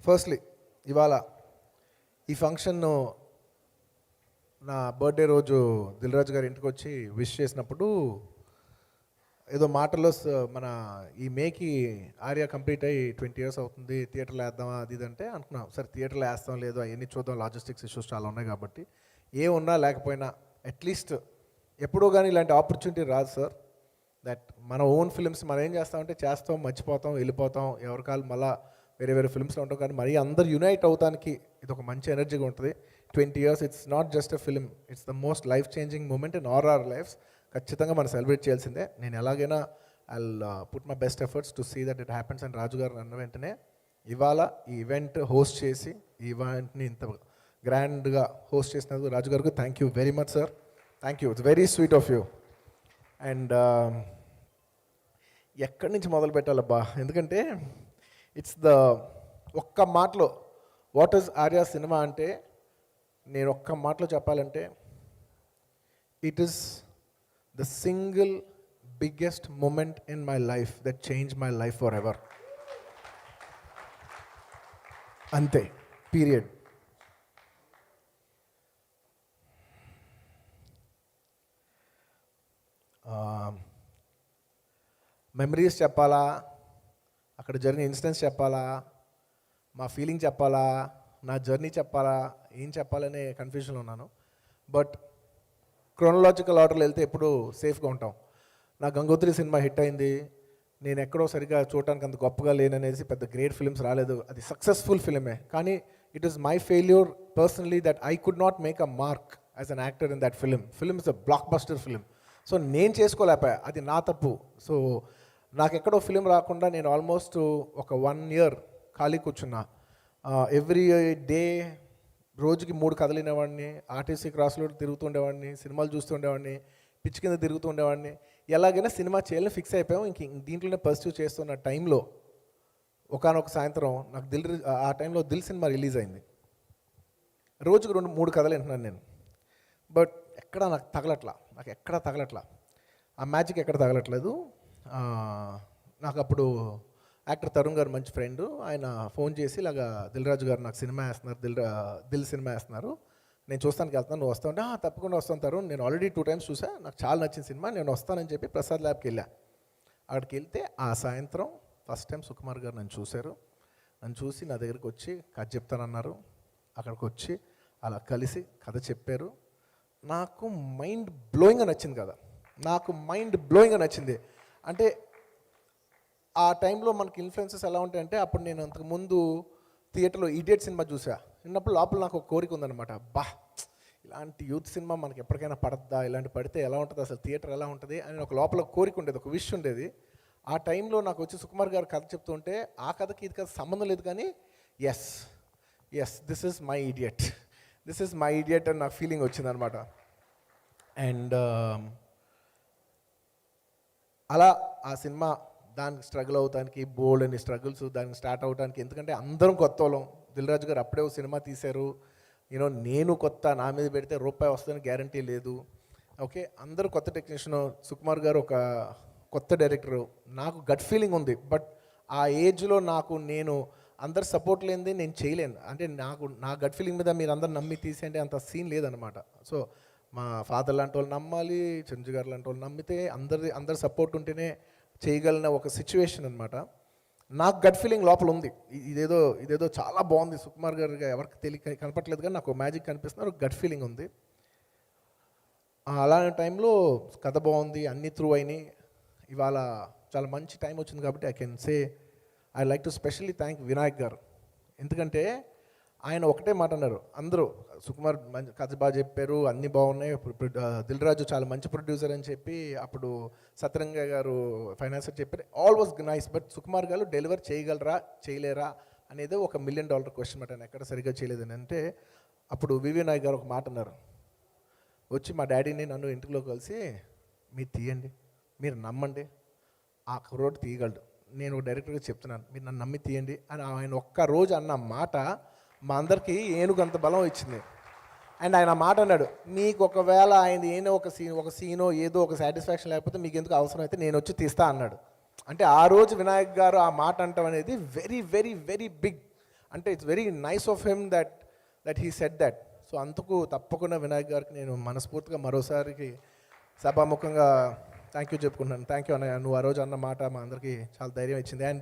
Firstly ఇవాళ ఈ ఫంక్షన్ను నా బర్త్డే రోజు దిల్ రాజు గారి ఇంటికి వచ్చి విష్ చేసినప్పుడు ఏదో మాటల్లో మన ఈ మేకి ఆర్యా కంప్లీట్ అయ్యి 20 years అవుతుంది, థియేటర్లో వేద్దామా అది ఇది అంటే అనుకున్నాం. సరే థియేటర్లో వేస్తాం లేదు అవన్నీ చూద్దాం, లాజిస్టిక్స్ ఇష్యూస్ చాలా ఉన్నాయి కాబట్టి ఏ ఉన్నా లేకపోయినా అట్లీస్ట్ ఎప్పుడూ కానీ ఇలాంటి ఆపర్చునిటీ రాదు సార్. దట్ మన ఓన్ ఫిల్మ్స్ మనం ఏం చేస్తామంటే చేస్తాం, మర్చిపోతాం, వెళ్ళిపోతాం, ఎవరికాలు మళ్ళీ వేరే వేరే ఫిల్మ్స్లో ఉంటాం. కానీ మరీ అందరు యునైట్ అవడానికి ఇది ఒక మంచి ఎనర్జీగా ఉంటుంది. 20 years it's not just a film, it's the most life changing moment in our lives. ఖచ్చితంగా మనం సెలబ్రేట్ చేయాల్సిందే. నేను ఎలాగైనా I put my best efforts to see that it happens. And Raju గారు అన్న వెంటనే ఇవాళ ఈ ఈవెంట్ హోస్ట్ చేసి ఈ ఈవెంట్ని ఇంత గ్రాండ్గా హోస్ట్ చేసినందుకు రాజు గారికి thank you very much sir. Thank you, it's very sweet of you. And ఎక్కడి నుంచి మొదలు పెట్టాలబ్బా, ఎందుకంటే ఇట్స్ ద ఒక్క మాటలో వాట్ ఈజ్ ఆర్యా సినిమా అంటే, నేను ఒక్క మాటలో చెప్పాలంటే it is the single biggest moment in my life that change my life forever. అంతే, పీరియడ్. మెమరీస్ చెప్పాలా, అక్కడ జరిగిన ఇన్సిడెంట్స్ చెప్పాలా, మా ఫీలింగ్ చెప్పాలా, నా జర్నీ చెప్పాలా, ఏం చెప్పాలనే కన్ఫ్యూజన్లో ఉన్నాను. బట్ క్రోనలాజికల్ ఆర్డర్లో వెళ్తే ఎప్పుడూ సేఫ్గా ఉంటాం. నా గంగోత్రి సినిమా హిట్ అయింది, నేను ఎక్కడో సరిగ్గా చూడటానికి అంత గొప్పగా లేననేసి పెద్ద గ్రేట్ ఫిల్మ్స్ రాలేదు. అది సక్సెస్ఫుల్ ఫిల్మే, కానీ it is my failure personally that I could not make a mark as an actor in that film. Film is a block buster film. So నేను చేసుకోలేకపోయా, అది నా తప్పు. సో నాకు ఎక్కడో ఫిలిం రాకుండా నేను ఆల్మోస్ట్ ఒక 1 year ఖాళీ కూర్చున్నా. ఎవ్రీ డే రోజుకి 3 కథలు వినేవాడిని, ఆర్టీసీ క్రాస్లో తిరుగుతుండేవాడిని, సినిమాలు చూస్తుండేవాడిని, పిచ్చి కింద తిరుగుతుండేవాడిని. ఎలాగైనా సినిమా చేయాలని ఫిక్స్ అయిపోయాం. దీంట్లోనే పర్స్యూ చేస్తున్న టైంలో ఒకానొక సాయంత్రం నాకు ఆ టైంలో దిల్ సినిమా రిలీజ్ అయింది. రోజుకు 2-3 కథలు వింటున్నాను నేను. బట్ ఎక్కడ నాకు తగలట్లా, ఆ మ్యాజిక్ ఎక్కడ తగలట్లేదు. నాకు అప్పుడు యాక్టర్ తరుణ్ గారు మంచి ఫ్రెండ్, ఆయన ఫోన్ చేసి ఇలాగా దిల్ రాజు గారు నాకు సినిమా వేస్తున్నారు, దిల్ సినిమా వేస్తున్నారు, నేను చూస్తానికి వెళ్తాను, నువ్వు వస్తావు అంటే తప్పకుండా వస్తాను తరుణ్, నేను ఆల్రెడీ 2 times చూసా, నాకు చాలా నచ్చిన సినిమా, నేను వస్తానని చెప్పి ప్రసాద్ ల్యాబ్కి వెళ్ళా. అక్కడికి వెళ్తే ఆ సాయంత్రం ఫస్ట్ టైం సుకుమార్ గారు నన్ను చూశారు. నన్ను చూసి నా దగ్గరికి వచ్చి కథ చెప్తానన్నారు. అక్కడికి వచ్చి అలా కలిసి కథ చెప్పారు. నాకు మైండ్ బ్లోయింగ్గా నచ్చింది. అంటే ఆ టైంలో మనకి ఇన్ఫ్లుయెన్సెస్ ఎలా ఉంటాయంటే, అప్పుడు నేను అంతకుముందు థియేటర్లో ఇడియట్ సినిమా చూసా. విన్నప్పుడు లోపల నాకు ఒక కోరిక ఉందన్నమాట, ఇలాంటి యూత్ సినిమా మనకి ఎప్పటికైనా పడద్దా, ఇలాంటి పడితే ఎలా ఉంటుంది, అసలు థియేటర్ ఎలా ఉంటుంది అని ఒక లోపల కోరిక ఉండేది, ఒక విష్ ఉండేది. ఆ టైంలో నాకు వచ్చి సుకుమార్ గారు కథ చెప్తుంటే ఆ కథకి ఇది కథ సంబంధం లేదు, కానీ yes this is my idiot అని నాకు ఫీలింగ్ వచ్చిందనమాట. అండ్ అలా ఆ సినిమా దానికి స్ట్రగుల్ అవడానికి బోల్డ్ అని స్ట్రగుల్స్ దానికి స్టార్ట్ అవడానికి, ఎందుకంటే అందరం కొత్త వాళ్ళం. దిల్ రాజు గారు అప్పుడే సినిమా తీశారు, నేను కొత్త, నా మీద పెడితే రూపాయి వస్తుందని గ్యారంటీ లేదు. ఓకే, అందరూ కొత్త టెక్నీషియన్, సుకుమార్ గారు ఒక కొత్త డైరెక్టరు. నాకు గట్ ఫీలింగ్ ఉంది, బట్ ఆ ఏజ్లో నేను అందరు సపోర్ట్ లేనిది నేను చేయలేను. అంటే నా గట్ ఫీలింగ్ మీద మీరు అందరు నమ్మి తీసేయంటే అంత సీన్ లేదనమాట. సో మా ఫాదర్ లాంటి వాళ్ళు నమ్మాలి, చంద్రు గారు లాంటి వాళ్ళు నమ్మితే అందరి సపోర్ట్ ఉంటేనే చేయగలిగిన ఒక సిచ్యువేషన్ అనమాట. నాకు గట్ ఫీలింగ్ లోపల ఉంది, ఇదేదో చాలా బాగుంది, సుకుమార్ గారు ఎవరికి కనపట్లేదు కానీ నాకు మ్యాజిక్ కనిపిస్తున్నారు, గట్ ఫీలింగ్ ఉంది. అలాంటి టైంలో కథ బాగుంది, అన్నీ త్రూ అయినాయి. ఇవాళ చాలా మంచి టైం వచ్చింది కాబట్టి I like to specially thank Vinayak గారు. ఎందుకంటే ఆయన ఒకటే మాట అన్నారు, అందరూ సుకుమార్ మంచి కథ బాగా చెప్పారు, అన్నీ బాగున్నాయి, దిల్ రాజు చాలా మంచి ప్రొడ్యూసర్ అని చెప్పి అప్పుడు సత్యరంగ గారు ఫైనాన్సర్ చెప్పారు, all was nice. But Sukumar గారు డెలివర్ చేయగలరా చేయలేరా అనేది ఒక $1 million క్వశ్చన్ మాట. ఆయన ఎక్కడ సరిగ్గా చేయలేదని అంటే అప్పుడు వివి నాయక్ గారు ఒక మాట అన్నారు, వచ్చి మా డాడీని నన్ను ఇంటిలో కలిసి మీరు తీయండి, మీరు నమ్మండి, ఆ కుర్రోడు తీయగలడు, నేను డైరెక్టర్గా చెప్తున్నాను, మీరు నన్ను నమ్మి తీయండి అని ఆయన ఒక్కరోజు అన్న మాట మా అందరికీ ఏనుగంత బలం ఇచ్చింది. అండ్ ఆయన మాట అన్నాడు, మీకు ఒకవేళ ఆయన ఒక సీనో ఏదో ఒక సాటిస్ఫాక్షన్ లేకపోతే మీకు ఎందుకు అవసరం అయితే నేను వచ్చి తీస్తా అన్నాడు. అంటే ఆ రోజు వినాయక్ గారు ఆ మాట అంటాం అనేది వెరీ వెరీ వెరీ బిగ్. అంటే it's very nice of him that he said that. So అందుకు తప్పకుండా వినాయక్ గారికి నేను మనస్ఫూర్తిగా మరోసారికి సభాముఖంగా థ్యాంక్ యూ చెప్పుకుంటున్నాను. థ్యాంక్ యూ అన్నయ్య, నువ్వు ఆ రోజు అన్న మాట మా అందరికీ చాలా ధైర్యం ఇచ్చింది. అండ్